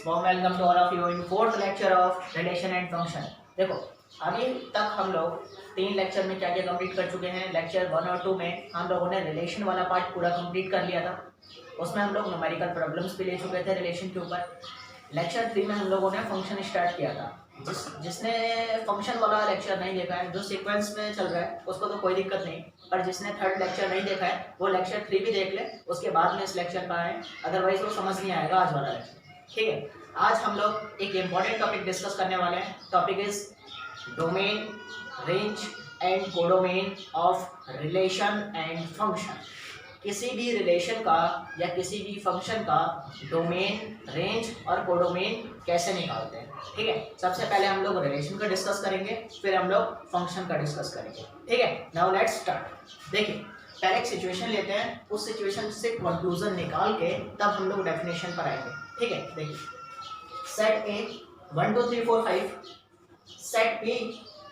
warm welcome to all of you in fourth lecture of relation and function। देखो अभी तक हम लोग 3 लेक्चर में क्या क्या कंप्लीट कर चुके हैं। लेक्चर 1 और 2 में हम लोगों ने रिलेशन वाला पार्ट पूरा कंप्लीट कर लिया था। उसमें हम लोग न्यूमेरिकल प्रॉब्लम्स भी ले चुके थे रिलेशन के ऊपर। लेक्चर 3 में हम लोगों ने फंक्शन स्टार्ट किया था। जिसने फंक्शन वाला लेक्चर नहीं देखा है, जो सीक्वेंस में चल रहा है, उसको तो कोई दिक्कत नहीं, पर जिसने थर्ड लेक्चर नहीं देखा है वो लेक्चर 3 भी देख ले, उसके बाद में इस लेक्चर का है, अदरवाइज वो समझ नहीं आएगा आज वाला लेक्चर। ठीक है, आज हम लोग एक इम्पॉर्टेंट टॉपिक डिस्कस करने वाले हैं। Topic is domain, range and codomain of relation and function. किसी भी रिलेशन का या किसी भी फंक्शन का डोमेन, रेंज और कोडोमेन कैसे निकालते हैं। ठीक है, सबसे पहले हम लोग रिलेशन का डिस्कस करेंगे, फिर हम लोग फंक्शन का डिस्कस करेंगे। ठीक है, नाउ लेट्स स्टार्ट। देखिए पहले एक सिचुएशन लेते हैं, उस सिचुएशन से कंक्लूजन निकाल के तब हम लोग डेफिनेशन पर आएंगे। ठीक है, देखिए set A 1 2 3 4 5, set B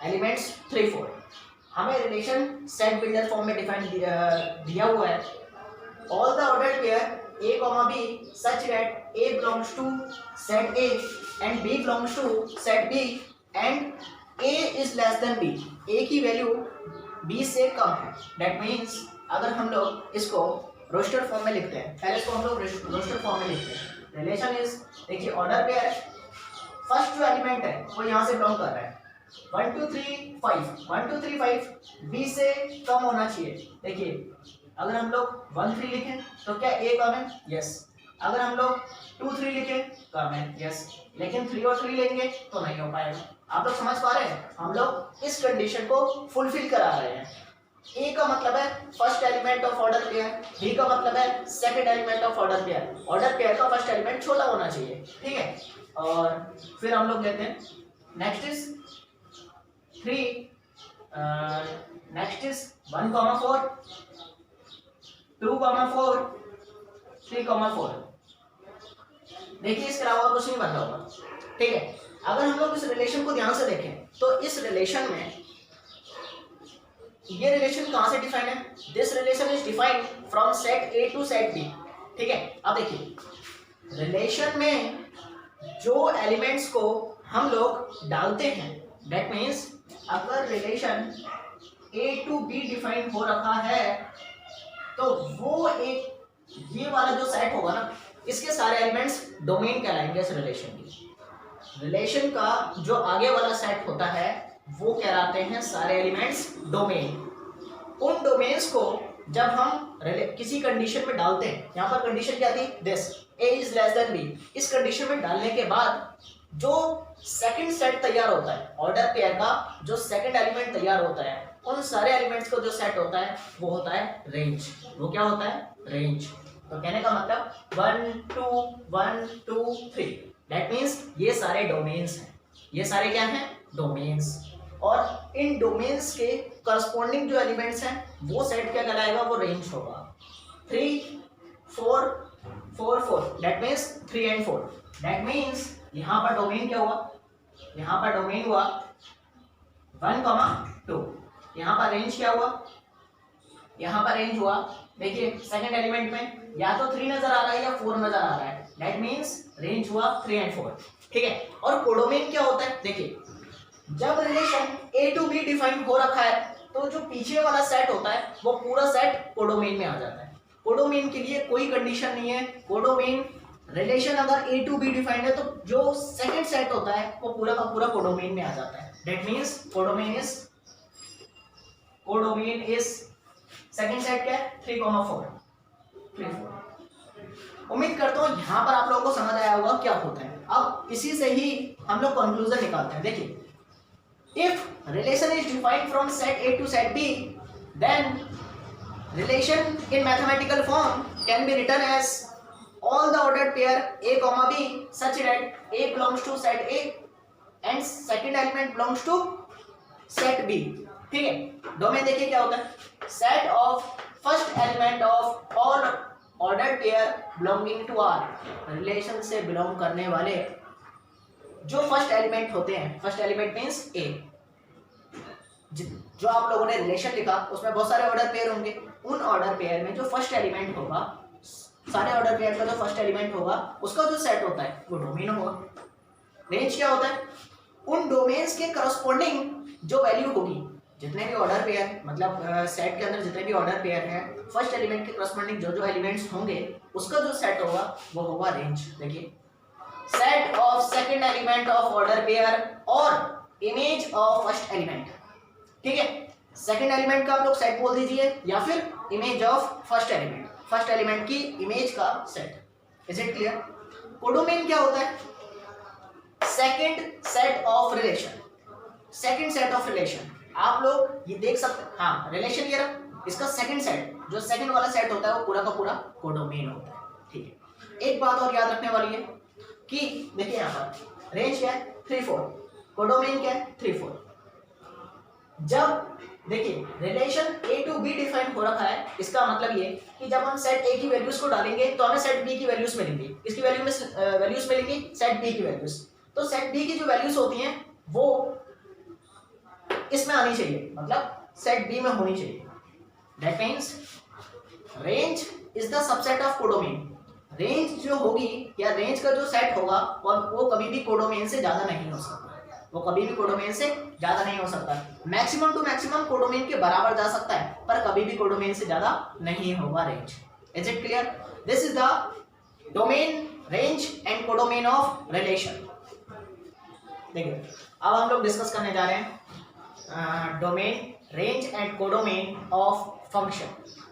elements 3 4। हमें रिलेशन सेट बिल्डर फॉर्म में डिफाइन दिया हुआ है। All the ordered pair A, B such that A belongs to set A and B belongs to set B and A is less than B। A की value B से कम है। That means अगर हम लोग इसको रोस्टर फॉर्म में लिखते हैं, पहले इसको हम लोग रोस्टर फॉर्म में लिखते हैं। रिलेशन इज, देखिए ऑर्डर पेयर, फर्स्ट जो एलिमेंट है वो यहाँ से बिलोंग कर रहा है 1 2 3 5, 1 2 3 5 B से कम होना चाहिए। देखिए अगर हम लोग 1 3 लिखें तो क्या A कम है? यस। अगर हम लोग 2 3 लिखें कम है? यस। लेकिन 3 और 3 लेंगे तो नहीं हो पाएगा। आप लोग समझ पा रहे हैं? हम लोग इस कंडीशन को फुलफिल करा रहे हैं। A का मतलब है first element of order pair, B का मतलब है second element of order pair. Order pair का फर्स्ट एलिमेंट छोटा होना चाहिए। ठीक है, और फिर हम लोग लेते हैं नेक्स्ट इज 3, नेक्स्ट इज 1 4, 2 4, 3 4। देखिए इसके अलावा कुछ नहीं बन रहा होगा। ठीक है, अगर हम लोग इस रिलेशन को ध्यान से देखें तो इस रिलेशन में ये रिलेशन कहां से डिफाइन है? This relation is defined from set A to set B. ठीक है, अब देखिए रिलेशन में जो एलिमेंट्स को हम लोग डालते हैं, दैट मीन्स अगर relation A to B define हो रखा है तो वो एक ये वाला जो सेट होगा ना, इसके सारे एलिमेंट्स डोमेन कहलाएंगे इस रिलेशन की। रिलेशन का जो आगे वाला सेट होता है वो कहलाते हैं सारे एलिमेंट्स डोमेन। उन डोमेन्स को जब हम किसी कंडीशन में डालते हैं, यहाँ पर कंडीशन क्या थी? This A is less than B। इस कंडीशन में डालने के बाद जो सेकंड सेट तैयार होता है, ऑर्डर पेयर का जो सेकंड एलिमेंट तैयार होता है, उन सारे एलिमेंट्स को जो सेट होता है वो होता है रेंज। वो क्या होता है? रेंज। तो कहने का मतलब 1 2 1 2 3, दैट मीन्स ये सारे डोमेन्स हैं। ये सारे क्या हैं? डोमेन्स। और इन डोमेन्स के करस्पॉन्डिंग जो एलिमेंट्स हैं वो सेट क्या कहलाएगा? वो रेंज होगा। 3 4 4 4, that means 3 and 4। That means यहाँ पर डोमेन क्या हुआ? यहाँ पर डोमेन हुआ 1 2। यहाँ पर रेंज क्या हुआ? यहाँ पर रेंज हुआ, देखिए सेकंड एलिमेंट में या तो 3 नजर आ रहा है या 4 नजर आ रहा है, दैट मीन्स रेंज हुआ 3 and 4। ठीक है, और कोडोमेन क्या होता है? देखिए जब relation A to B define हो रखा है तो जो पीछे वाला सेट होता है वो पूरा सेट कोडोमेन में आ जाता है। कोडोमेन के लिए कोई कंडीशन नहीं है। कोडोमेन रिलेशन अगर ए टू बी डिफाइंड है तो जो सेकंड सेट होता है वो पूरा का पूरा कोडोमेन में आ जाता है। That means codomain is second set क्या है? 3 4 3 4। उम्मीद करता हूँ यहाँ पर आप लोगों को समझ आया होगा क्या होता है। अब इसी से ही हम लोग कंक्लूजन निकालते हैं। देखिए if relation is defined from set A to set B, then relation in mathematical form can be written as all the ordered pair A, B such that A belongs to set A and second element belongs to set B। ठीक है, domain देखिए क्या होता है? Set of first element of all ordered pair belonging to R। Relation से belong करने वाले जो फर्स्ट एलिमेंट होते हैं, फर्स्ट एलिमेंट मीन्स A। जो आप लोगों ने रिलेशन लिखा उसमें बहुत सारे ऑर्डर पेयर होंगे। उन ऑर्डर पेयर में जो फर्स्ट एलिमेंट होगा सारे ऑर्डर पेयर का जो फर्स्ट एलिमेंट होगा उसका जो सेट होता है वो डोमेन होगा। रेंज क्या होता है? उन डोमेन्स के करस्पॉन्डिंग जो वैल्यू होगी, जितने भी ऑर्डर पेयर मतलब सेट के अंदर जितने भी ऑर्डर पेयर हैं, फर्स्ट एलिमेंट के करस्पॉन्डिंग जो जो एलिमेंट्स होंगे उसका जो सेट होगा वो होगा रेंज। देखिए, set of second element of order pair और इमेज ऑफ फर्स्ट एलिमेंट। ठीक है, सेकंड एलिमेंट का आप लोग सेट बोल दीजिए या फिर image of first element, first element की इमेज का set. Is it clear? Codomain क्या होता है? Second set of relation, second set of relation. आप लोग ये देख सकते हैं, हाँ रिलेशन ये रहा, इसका सेकंड सेट, जो सेकंड वाला सेट होता है वो पूरा का पूरा कोडोमेन होता है। ठीक है, एक बात और याद रखने वाली है कि देखिए यहाँ पर रेंज क्या है 3 4, कोडोमेन क्या है 3 4। जब देखिए relation A to B define हो रखा है, इसका मतलब ये कि जब हम सेट ए की वैल्यूज को डालेंगे तो हमें सेट बी की वैल्यूज मिलेंगी, किसकी वैल्यूज मिलेंगी? सेट बी की वैल्यूज। तो सेट बी की जो वैल्यूज होती हैं वो इसमें आनी चाहिए, मतलब सेट बी में होनी चाहिए। That means range is the subset of codomain. Range जो होगी या रेंज का जो सेट होगा वो कभी भी कोडोमेन से ज्यादा नहीं हो सकता, वो कभी भी कोडोमेन से ज्यादा नहीं हो सकता। मैक्सिमम टू मैक्सिमम कोडोमेन के बराबर जा सकता है पर कभी भी कोडोमेन से ज्यादा नहीं होगा range. Is it clear? This is the domain, range and codomain of relation. देखिए अब हम लोग डिस्कस करने जा रहे हैं domain, range and codomain of function.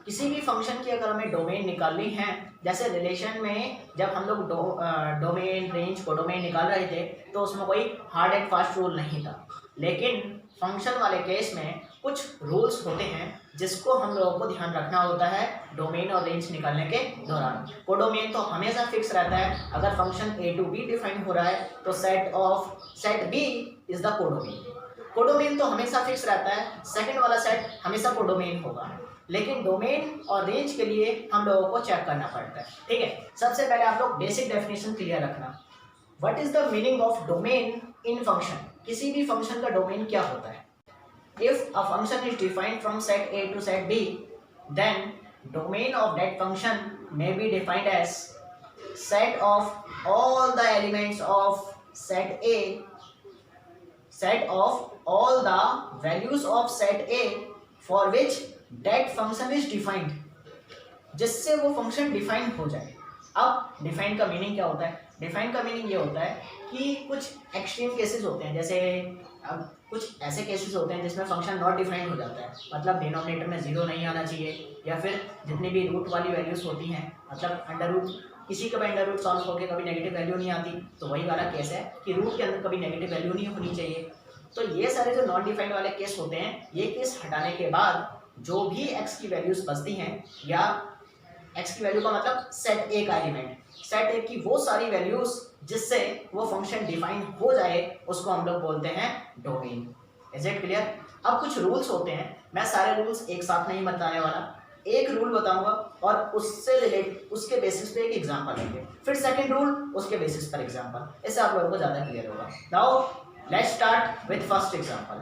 किसी भी फंक्शन की अगर हमें डोमेन निकालनी है, जैसे रिलेशन में जब हम लोग डोमेन, रेंज, कोडोमेन निकाल रहे थे तो उसमें कोई हार्ड एंड फास्ट रूल नहीं था, लेकिन फंक्शन वाले केस में कुछ रूल्स होते हैं जिसको हम लोगों को ध्यान रखना होता है डोमेन और रेंज निकालने के दौरान। कोडोमेन तो हमेशा फिक्स रहता है, अगर function A to B define हो रहा है तो set B is the codomain. Codomain तो हमेशा फिक्स रहता है, सेकंड वाला सेट हमेशा कोडोमेन होगा, लेकिन डोमेन और रेंज के लिए हम लोगों को चेक करना पड़ता है। ठीक है, सबसे पहले आप लोग बेसिक डेफिनेशन क्लियर रखना। What is the meaning of domain in function? किसी भी फंक्शन का डोमेन क्या होता है? If a function is defined from set A to set B, then domain of that function may be defined as set of all the elements of set A, set of all the values of set A for which that function is defined, जिससे वो function define हो जाए। अब define का meaning क्या होता है? Define का मीनिंग ये होता है कि कुछ एक्सट्रीम केसेस होते हैं, जैसे अब कुछ ऐसे केसेस होते हैं जिसमें फंक्शन नॉट डिफाइंड हो जाता है, मतलब डिनोमिनेटर में 0 नहीं आना चाहिए, या फिर जितनी भी रूट वाली वैल्यूज होती हैं, मतलब अंडर रूट, किसी का भी अंडर रूट सॉल्व होकर कभी नेगेटिव वैल्यू नहीं आती, तो वही वाला केस है कि रूट के अंदर कभी नेगेटिव वैल्यू नहीं होनी चाहिए। तो ये सारे जो नॉन डिफाइंड वाले केस होते हैं, ये केस हटाने के बाद जो भी x की वैल्यूज बचती हैं, या x की वैल्यू का मतलब सेट ए का एलिमेंट, सेट ए की वो सारी वैल्यूज जिससे वो फंक्शन डिफाइन हो जाए, उसको हम लोग बोलते हैं डोमेन। Is it clear? अब कुछ रूल्स होते हैं, मैं सारे रूल्स एक साथ नहीं बताने वाला, एक रूल बताऊंगा और उससे रिलेट उसके बेसिस पे एक एग्जांपल लेंगे, फिर सेकंड रूल उसके बेसिस पर एग्जांपल, इससे आप लोगों को ज़्यादा क्लियर होगा। Now let's start with first example.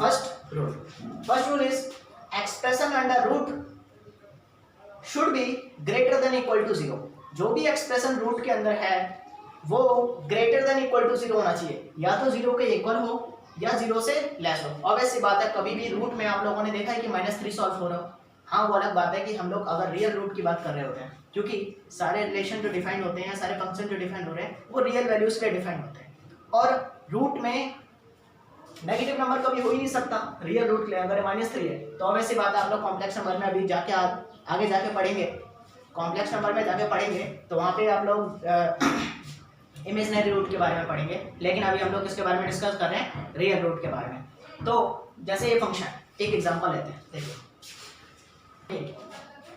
First rule is expression under root should be greater than equal to 0। जो भी एक्सप्रेशन रूट के अंदर है वो ग्रेटर देन इक्वल टू 0 होना चाहिए, या तो 0 के इक्वल हो या 0 से लेस हो। ऑब्वियस सी बात है, कभी भी रूट में आप लोगों ने देखा है कि -3 सॉल्व हो रहा हो, हाँ वो अलग बात है कि हम लोग अगर रियल रूट की बात कर रहे होते हैं, क्योंकि सारे रिलेशन जो डिफाइन होते हैं, सारे फंक्शन जो डिफाइन हो रहे हैं वो रियल वैल्यूज पे डिफाइन होते हैं, और रूट में नेगेटिव नंबर कभी हो ही नहीं सकता रियल रूट के लिए। अगर -3 है तो ऑब्वियस सी बात है, आप लोग कॉम्प्लेक्स नंबर में अभी जाके आगे जाके पढ़ेंगे, कॉम्प्लेक्स नंबर में जाके पढ़ेंगे तो वहाँ पे आप लोग इमेजिनरी रूट के बारे में पढ़ेंगे, लेकिन अभी हम लोग किसके बारे में डिस्कस कर रहे हैं? रियल रूट के बारे में। तो जैसे ये फंक्शन, एक एग्जांपल लेते हैं, देखिए ठीक,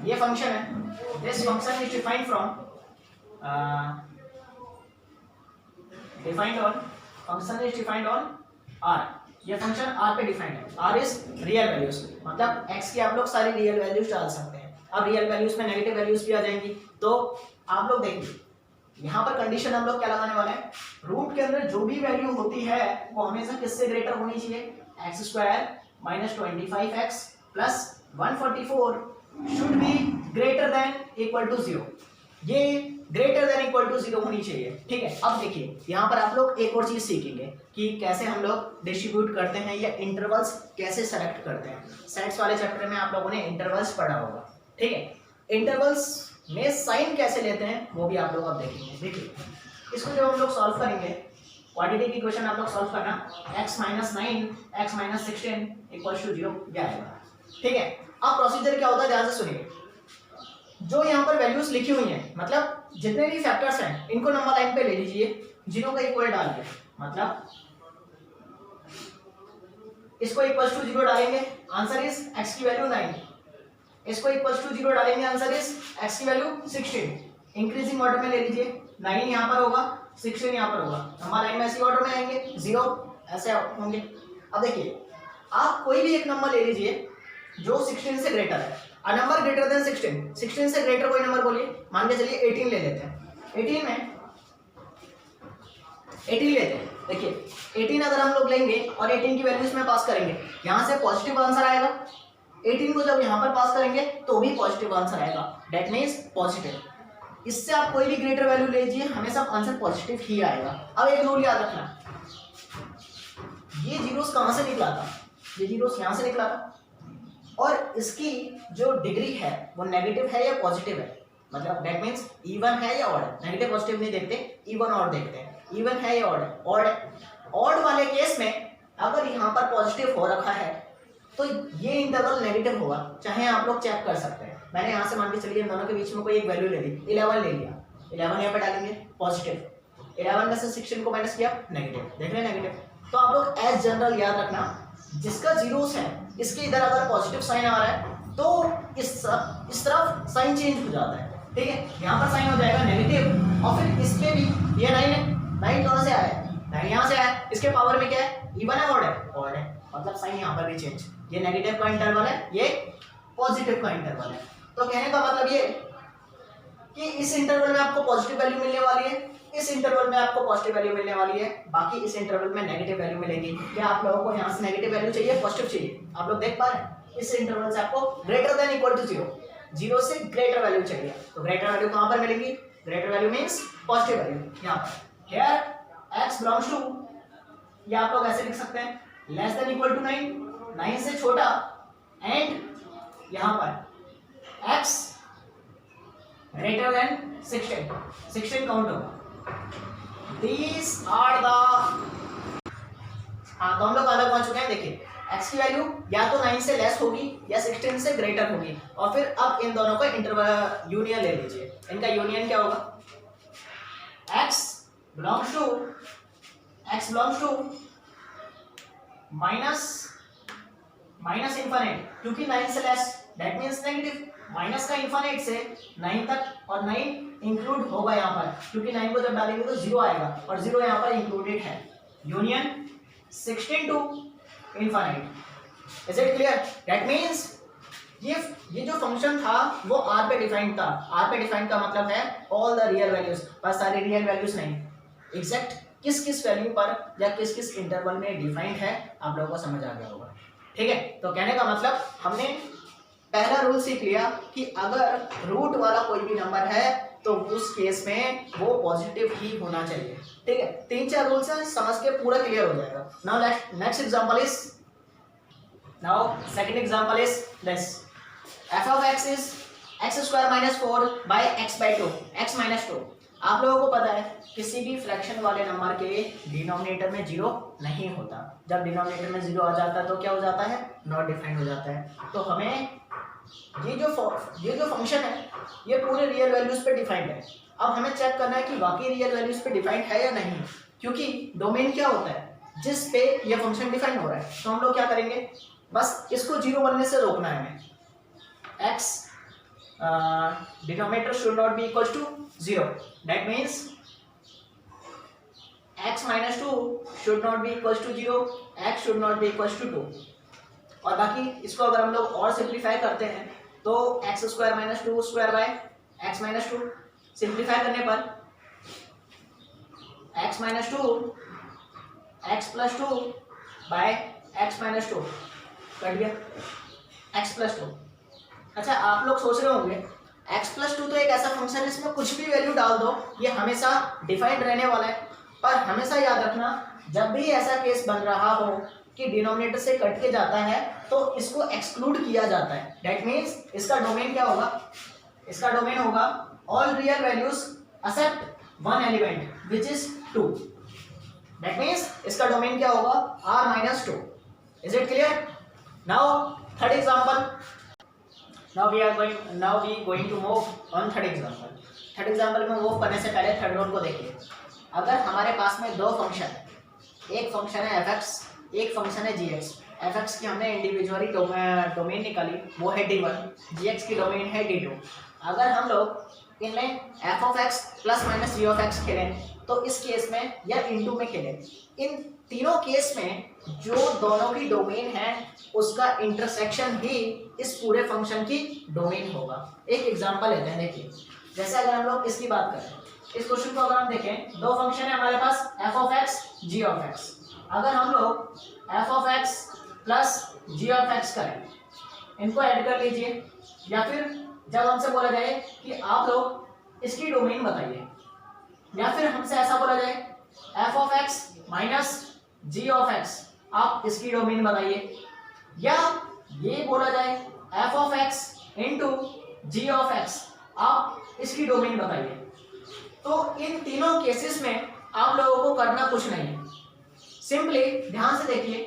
ये फंक्शन है, this function is defined from function is defined on R। ये फंक्शन R पे डिफाइंड है, R इज रियल वैल्यूज, मतलब x की आप लोग सारी रियल वैल्यूज डाल सकते हैं। अब रियल वैल्यूज में नेगेटिव वैल्यूज भी आ जाएंगी, तो आप लोग देखिए यहाँ पर कंडीशन हम लोग क्या लगाने वाले हैं? रूट के अंदर जो भी वैल्यू होती है वो हमेशा किससे ग्रेटर होनी चाहिए? x² - 25x + 144 should be greater than equal to 0, ये ग्रेटर देन इक्वल टू 0 होनी चाहिए। ठीक है, अब देखिए यहाँ पर आप लोग एक और चीज सीखेंगे कि कैसे हम लोग डिस्ट्रीब्यूट करते हैं या इंटरवल्स कैसे सेलेक्ट करते हैं। सेट्स वाले चैप्टर में आप लोगों ने इंटरवल्स पढ़ा होगा। ठीक है, इंटरवल्स में साइन कैसे लेते हैं वो भी आप लोग अब देखेंगे। देखिए इसको जब हम लोग सॉल्व करेंगे, क्वाड्रेटिक इक्वेशन आप लोग सॉल्व करना, x minus 9 x minus 16 equal to 0 क्या आएगा। ठीक है, अब प्रोसीजर क्या होता है ध्यान से सुनिए। जो यहाँ पर वैल्यूज लिखी हुई हैं, मतलब जितने भी फैक्टर्स हैं इनको नंबर लाइन पे ले लीजिए, जिनों का इक्वल डाल दिया, मतलब इसको इक्वल टू 0 डालेंगे, आंसर इज x की वैल्यू 9, इसको इक्वल टू 0 डालेंगे, आंसर इज x की वैल्यू 16। इंक्रीजिंग ऑर्डर में ले लीजिए, 9 यहाँ पर होगा, 16 यहाँ पर होगा, नंबर लाइन में ऐसे ऑर्डर में आएंगे, 0 ऐसे होंगे। अब देखिए आप कोई भी एक नंबर ले लीजिए जो 16 से ग्रेटर है, अ नंबर ग्रेटर देन 16 से ग्रेटर कोई नंबर बोलिए, मान के चलिए 18 ले लेते हैं। 18 लेते हैं, देखिए 18 अगर हम लोग लेंगे और 18 की वैल्यू इसमें पास करेंगे, यहाँ से पॉजिटिव आंसर आएगा। 18 को जब यहाँ पर पास करेंगे तो भी पॉजिटिव आंसर आएगा, दैट मीन्स पॉजिटिव। इससे आप कोई भी ग्रेटर वैल्यू ले लीजिए, हमेशा आंसर पॉजिटिव ही आएगा। अब एक रूल याद रखना, ये जीरोस कहाँ से निकला था, ये जीरोस यहाँ से निकला था, और इसकी जो डिग्री है वो नेगेटिव है या पॉजिटिव है, मतलब दैट मीन्स इवन है या ऑड है। नेगेटिव पॉजिटिव नहीं देखते, इवन ऑड देखते हैं, इवन है या ऑड है, ऑड है। ऑड वाले केस में अगर यहाँ पर पॉजिटिव हो रखा है तो ये इंटरवल नेगेटिव होगा, चाहे आप लोग चेक कर सकते हैं। मैंने यहाँ से मान के चलिए इन दोनों के बीच में कोई एक वैल्यू ले ली, 11 ले लिया, 11 यहाँ पे डालेंगे पॉजिटिव, 11 में से 16 को माइनस किया नेगेटिव, देख रहे हैं नेगेटिव। तो आप लोग एज जनरल याद रखना, जिसका जीरोस है इसके इधर अगर पॉजिटिव साइन आ रहा है तो इस तरफ साइन चेंज हो जाता है। ठीक है, यहाँ पर साइन हो जाएगा नेगेटिव, और फिर इस पे भी ये 9 है, 9 कहाँ से आया, 9 यहाँ से आया, इसके पावर में क्या है, इवन है ऑड है, ऑड है, मतलब साइन यहाँ पर भी चेंज। ये नेगेटिव का इंटरवल है, ये पॉजिटिव का इंटरवल है। तो कहने का मतलब ये कि इस इंटरवल में आपको पॉजिटिव वैल्यू मिलने वाली है, इस इंटरवल में आपको पॉजिटिव वैल्यू मिलने वाली है, बाकी इस इंटरवल में नेगेटिव वैल्यू मिलेगी। क्या आप लोगों को यहाँ से नेगेटिव वैल्यू चाहिए, पॉजिटिव चाहिए? आप लोग देख पा रहे हैं, इस इंटरवल से आपको ग्रेटर देन इक्वल टू 0, 0 से ग्रेटर वैल्यू चाहिए। तो ग्रेटर वैल्यू कहाँ पर मिलेगी, greater value means positive value यहाँ पर। हियर x बिलोंग्स टू, ये आप लोग ऐसे लिख सकते हैं, लेस देन इक्वल टू 9, 9 से छोटा, एंड यहाँ पर x ग्रेटर देन 16 काउंट होगा। These are the, हाँ तो हम लोग आधा पहुंच चुके हैं। देखिए x की वैल्यू या तो 9 से लेस होगी या 16 से ग्रेटर होगी, और फिर अब इन दोनों का इंटरवल यूनियन ले लीजिए। इनका यूनियन क्या होगा, x belongs to minus infinite, क्योंकि 9 से less that means negative, minus का इन्फिनिट से 9 तक, और 9 इंक्लूड होगा यहाँ पर, क्योंकि 9 को जब डालेंगे तो 0 आएगा, और 0 यहाँ पर इंक्लूडेड है। Union 16 to infinite. Is it clear? That means ये जो फंक्शन था वो r पे डिफाइंड था। r पे डिफाइंड का मतलब है ऑल द रियल वैल्यूज, बस सारे रियल वैल्यूज नहीं, एग्जैक्ट किस किस वैल्यू पर या किस किस इंटरवल में डिफाइंड है, आप लोगों को समझ आ गया होगा। ठीक है, तो कहने का मतलब हमने पहला रूल सीख लिया कि अगर रूट वाला कोई भी नंबर है तो उस केस में वो पॉजिटिव ही होना चाहिए। ठीक है, 3-4 रूल्स हैं, समझ के पूरा क्लियर हो जाएगा। Now next example is, now second example is this, f of x is x square minus 4 by x by 2, x minus 2। आप लोगों को पता है किसी भी फ्रैक्शन वाले नंबर के डिनोमिनेटर में 0 नहीं होता। जब डिनोमिनेटर में 0 आ जाता है तो क्या हो जाता है, नॉट डिफाइंड हो जाता है। तो हमें ये जो फंक्शन है ये पूरे रियल वैल्यूज पे डिफाइंड है। अब हमें चेक करना है कि वाकई रियल वैल्यूज पे डिफाइंड है या नहीं, क्योंकि डोमेन क्या होता है जिस पे ये फंक्शन डिफाइंड हो रहा है। तो हम लोग क्या करेंगे, बस इसको 0 बनने से रोकना है हमें। x denominator should not be equal to 0, that means x minus 2 should not be equal to 0, x should not be equal to 2। और बाकी इसको अगर हम लोग और सिंप्लीफाई करते हैं तो x square minus 2 square by x minus 2, simplify करने पर x minus 2 x plus 2 by x minus 2 cut गया, x प्लस 2। अच्छा आप लोग सोच रहे होंगे x+2 तो एक ऐसा फंक्शन है इसमें कुछ भी वैल्यू डाल दो ये हमेशा डिफाइंड रहने वाला है, पर हमेशा याद रखना जब भी ऐसा केस बन रहा हो कि डिनोमिनेटर से कट के जाता है तो इसको एक्सक्लूड किया जाता है। दैट मीन्स इसका डोमेन क्या होगा, इसका डोमेन होगा all real values except one element which is 2। That means इसका डोमेन क्या होगा r-2। Is it clear? Now third example, now we going to move on third example। Third example में move करने से पहले थर्ड वन को देखिए। अगर हमारे पास में दो फंक्शन है, एक फंक्शन है fx, एक फंक्शन है gx। fx की हमने इंडिविजुअली डोमेन निकाली वो है d1, gx की डोमेन है d2। अगर हम लोग इनमें f(x) + -g(x) खेलें तो इस केस में या इनटू में खेलें, इन तीनों केस में जो दोनों की डोमेन है उसका इंटरसेक्शन ही इस पूरे फंक्शन की डोमेन होगा। एक एग्जांपल लेते हैं, देखिए जैसे अगर हम लोग इसकी बात करें, इस क्वेश्चन को अगर हम देखें, दो फंक्शन है हमारे पास f(x) g(x)। अगर हम लोग f(x) + g(x) करें, इनको ऐड कर लीजिए, या फिर जब हमसे बोला जाए कि आप लोग इसकी डोमेन बताइए, या फिर हमसे ऐसा बोला जाए f(x) - g(x), आप इसकी डोमेन बताइए, या ये बोला जाए f(x) * g(x), आप इसकी डोमेन बताइए। तो इन तीनों केसेस में आप लोगों को करना कुछ नहीं है, सिंपली ध्यान से देखिए,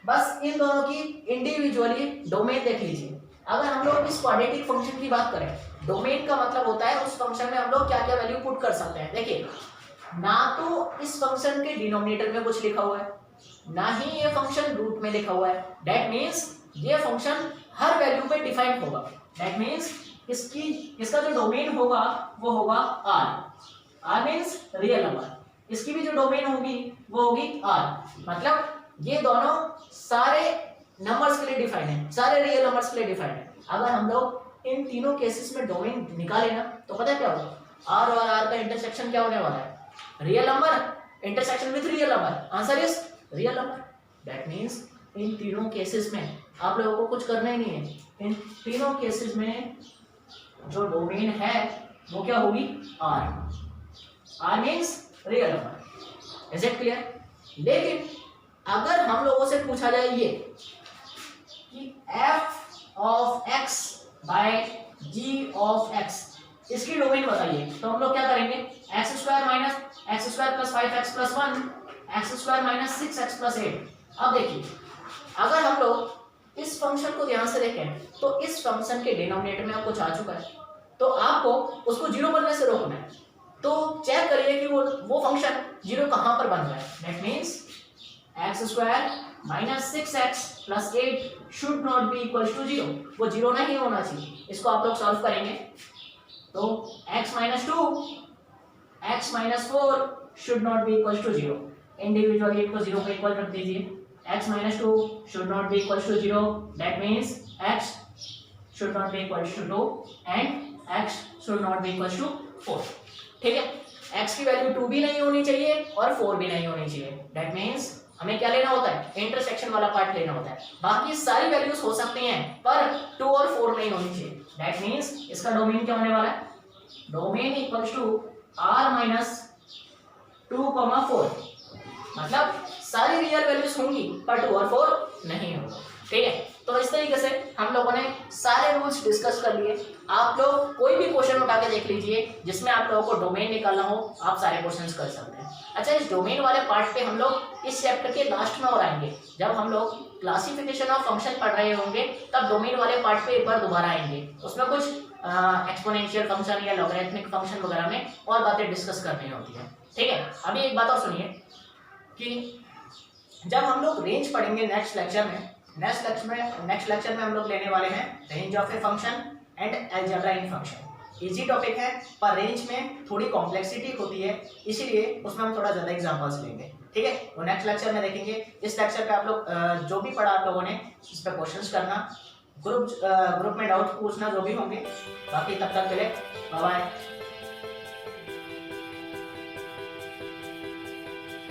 बस इन दोनों की इंडिविजुअली डोमेन देख लीजिए। अगर हम लोग इस क्वाड्रेटिक फंक्शन की बात करें, डोमेन का मतलब होता है उस फंक्शन में हम लोग क्या क्या वैल्यू पुट कर सकते हैं। देखिए ना तो इस फंक्शन के डिनोमिनेटर में कुछ लिखा हुआ है, ना ही ये फंक्शन रूट में लिखा हुआ है। दैट मीन्स ये फंक्शन हर वैल्यू पे डिफाइंड होगा। दैट मीन्स इसका जो डोमेन होगा वो होगा r मीन्स रियल नंबर, इसकी भी जो डोमेन होगी वो होगी r। मतलब ये दोनों सारे नंबर्स के लिए डिफाइंड है, सारे रियल नंबर्स के लिए डिफाइंड है। अगर हम लोग इन तीनों केसेस में डोमेन निकालें ना तो पता है क्या होगा, r और r का इंटरसेक्शन क्या होने वाला है, real number intersection with real number, answer is real number. That means in तीनों केसेस में आप लोगों को कुछ करना ही नहीं है, इन तीनों केसेस में जो डोमेन है वो क्या होगी r means real number. Is it clear? लेकिन अगर हम लोगों से पूछा जाए ये कि f(x) / g(x), इसकी डोमेन बताइए, तो हम लोग क्या करेंगे, x² - x² + 5x + 1 x² - 6x + 8। अब देखिए अगर हम लोग इस फंक्शन को ध्यान से देखें तो इस फंक्शन के डिनोमिनेटर में आपको आ चुका है, तो आपको उसको जीरो बनने से रोकना है। तो चेक करिए कि वो फंक्शन जीरो कहां पर बन रहा है। That means x² - 6x + 8 should not be equal to 0, वो जीरो नहीं होना चाहिए। इसको आप लोग सॉल्व करेंगे तो x - 2 x - 4 should not be equal to 0, individually इनको 0 पे इक्वल रख दीजिए। x - 2 should not be equal to 0, that means x should not be equal to 2 and x should not be equal to 4। ठीक है, x की value 2 भी नहीं होनी चाहिए और 4 भी नहीं होनी चाहिए। दैट मीन्स हमें क्या लेना होता है, इंटरसेक्शन वाला पार्ट लेना होता है। बाकी सारी वैल्यूज हो सकती हैं पर 2 और 4 नहीं होनी चाहिए। दैट मीन्स इसका डोमेन क्या होने वाला है, डोमेन इक्वल्स टू r - 2, 4, मतलब सारी रियल वैल्यूज होंगी पर 2 और 4 नहीं होगा। ठीक है, तो इस तरीके से हम लोगों ने सारे रूल्स डिस्कस कर लिए। आप लोग कोई भी क्वेश्चन उठा के देख लीजिए जिसमें आप लोगों को डोमेन निकालना हो, आप सारे क्वेश्चंस कर सकते हैं। अच्छा, इस डोमेन वाले पार्ट पे हम लोग इस चैप्टर के लास्ट में और आएंगे, जब हम लोग क्लासिफिकेशन ऑफ फंक्शन पढ़ रहे होंगे तब डोमेन वाले पार्ट पे एक बार दोबारा आएंगे। उसमें कुछ एक्सपोनेंशियल फंक्शन या लॉगरिथमिक फंक्शन वगैरह में और बातें डिस्कस करनी होती है। ठीक है, अभी एक बात और सुनिए कि जब हम लोग रेंज पढ़ेंगे नेक्स्ट लेक्चर में हम लोग लेने वाले हैं range of a function and algebra in function. Easy topic है पर रेंज में थोड़ी कॉम्प्लेक्सिटी होती है, इसीलिए उसमें हम थोड़ा ज़्यादा एग्जांपल्स लेंगे। ठीक है, वो नेक्स्ट लेक्चर में देखेंगे। इस लेक्चर पे आप लोग जो भी पढ़ा आप लोगों ने इस पर क्वेश्चंस करना, ग्रुप में डाउट पूछना जो भी होंगे। बाकी तब तक के लिए बाय बाय।